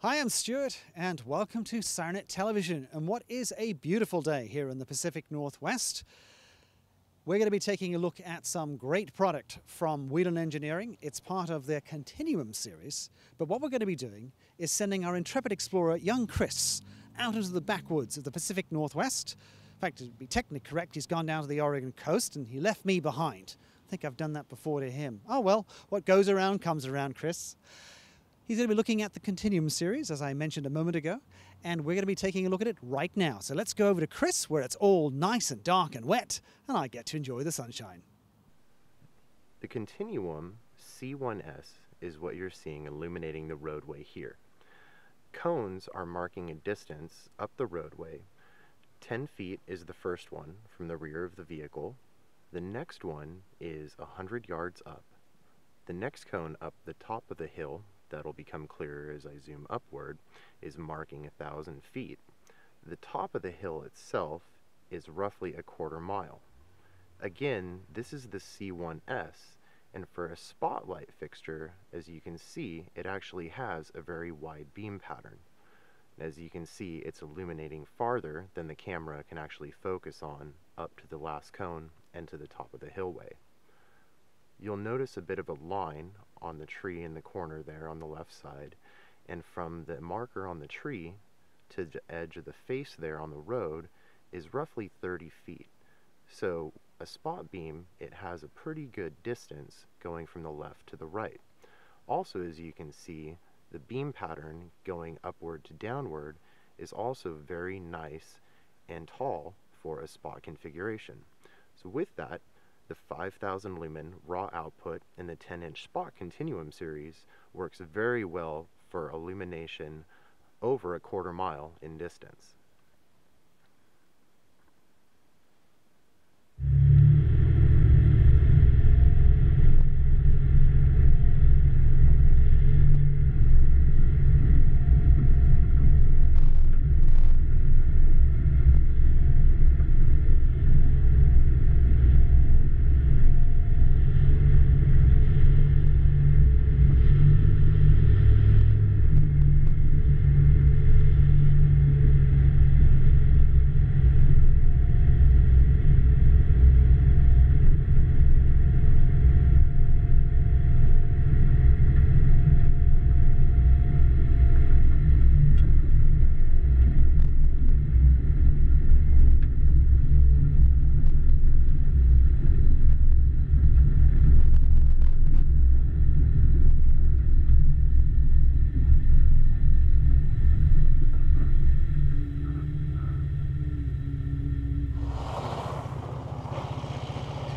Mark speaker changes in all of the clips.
Speaker 1: Hi, I'm Stuart and welcome to SIRENNET Television and what is a beautiful day here in the Pacific Northwest. We're going to be taking a look at some great product from Whelen Engineering. It's part of their Continuum series, but what we're going to be doing is sending our intrepid explorer, young Chris, out into the backwoods of the Pacific Northwest. In fact, to be technically correct, he's gone down to the Oregon coast and he left me behind. I think I've done that before to him. Oh well, what goes around comes around, Chris. He's going to be looking at the Continuum series, as I mentioned a moment ago, and we're going to be taking a look at it right now. So let's go over to Chris, where it's all nice and dark and wet, and I get to enjoy the sunshine.
Speaker 2: The Continuum C1S is what you're seeing illuminating the roadway here. Cones are marking a distance up the roadway. 10 feet is the first one from the rear of the vehicle. The next one is 100 yards up. The next cone up the top of the hill, that'll become clearer as I zoom upward, is marking 1,000 feet. The top of the hill itself is roughly a quarter mile. Again, this is the C1S, and for a spotlight fixture, as you can see, it actually has a very wide beam pattern. As you can see, it's illuminating farther than the camera can actually focus on, up to the last cone and to the top of the hillway. You'll notice a bit of a line on the tree in the corner there on the left side, and from the marker on the tree to the edge of the face there on the road is roughly 30 feet. So a spot beam, it has a pretty good distance going from the left to the right. Also, as you can see, the beam pattern going upward to downward is also very nice and tall for a spot configuration. So with that, the 5,000 lumen raw output in the 10-inch spot Continuum series works very well for illumination over a quarter mile in distance.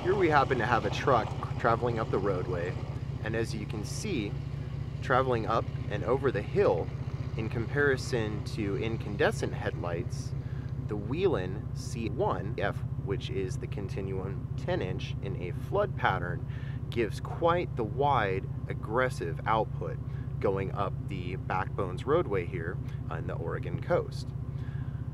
Speaker 2: Here we happen to have a truck traveling up the roadway, and as you can see, traveling up and over the hill, in comparison to incandescent headlights, the Whelen C1F, which is the Continuum 10-inch in a flood pattern, gives quite the wide, aggressive output going up the Backbones roadway here on the Oregon coast.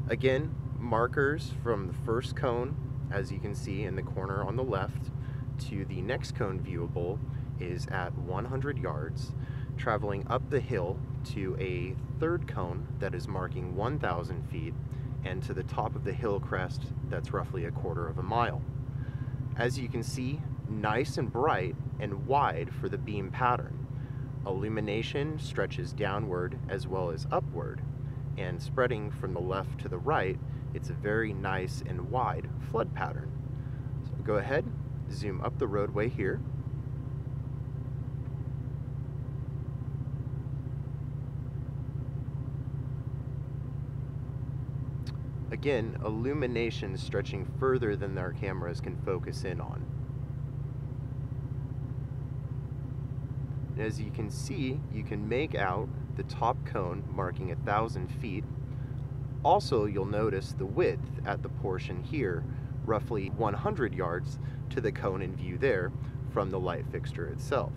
Speaker 2: Again, markers from the first cone, as you can see in the corner on the left, to the next cone viewable is at 100 yards, traveling up the hill to a third cone that is marking 1,000 feet, and to the top of the hill crest that's roughly a quarter of a mile. As you can see, nice and bright and wide for the beam pattern. Illumination stretches downward as well as upward, and spreading from the left to the right, it's a very nice and wide flood pattern. So go ahead, zoom up the roadway here. Again, illumination stretching further than our cameras can focus in on. And as you can see, you can make out the top cone marking 1,000 feet. Also, you'll notice the width at the portion here, roughly 100 yards to the cone in view there from the light fixture itself.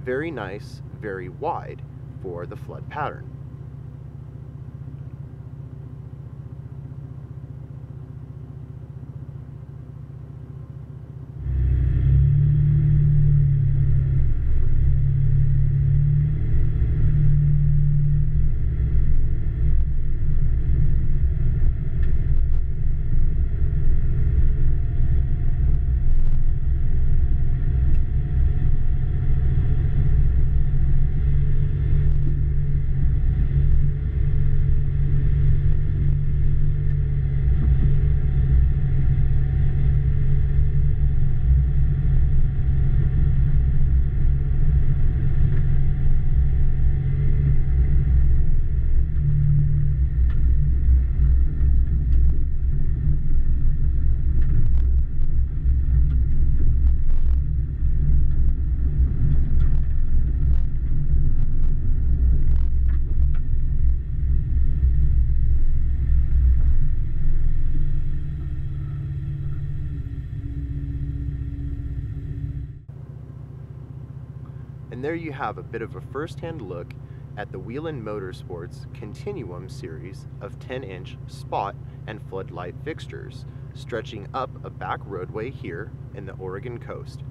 Speaker 2: Very nice, very wide for the flood pattern. there you have a bit of a first-hand look at the Whelen Motorsports Continuum series of 10-inch spot and floodlight fixtures, stretching up a back roadway here in the Oregon coast.